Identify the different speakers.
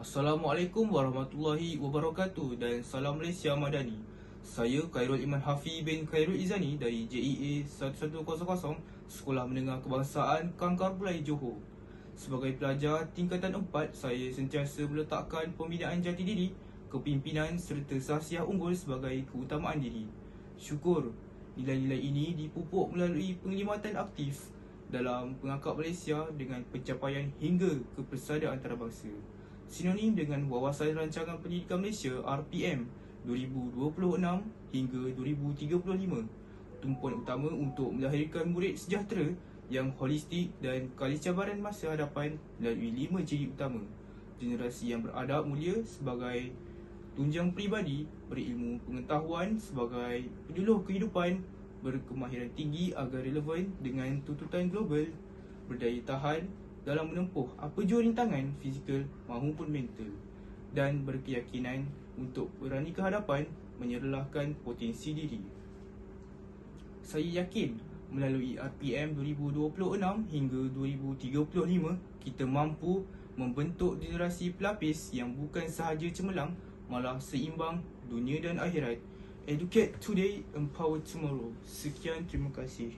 Speaker 1: Assalamualaikum warahmatullahi wabarakatuh dan salam Malaysia Madani. Saya Khairul Iman Hafi bin Khairul Izani dari JEA 1100 Sekolah Menengah Kebangsaan Kangkar Belai Johor. Sebagai pelajar tingkatan 4, saya sentiasa meletakkan pembinaan jati diri, kepimpinan serta sahsiah unggul sebagai keutamaan diri. Syukur, nilai-nilai ini dipupuk melalui penglibatan aktif dalam pengakap Malaysia dengan pencapaian hingga ke persada antarabangsa. Sinonim dengan Wawasan Rancangan Pendidikan Malaysia RPM 2026 hingga 2035. Tumpuan utama untuk melahirkan murid sejahtera yang holistik dan kali cabaran masa hadapan melalui 5 ciri utama. Generasi yang beradab mulia sebagai tunjang peribadi, berilmu pengetahuan sebagai penyuluh kehidupan, berkemahiran tinggi agar relevan dengan tuntutan global, berdaya tahan dalam menempuh apa jua rintangan fizikal maupun mental, dan berkeyakinan untuk berani ke hadapan menyerlahkan potensi diri. Saya yakin melalui RPM 2026 hingga 2035 kita mampu membentuk generasi pelapis yang bukan sahaja cemerlang, malah seimbang dunia dan akhirat. Educate today, empower tomorrow. Sekian, terima kasih.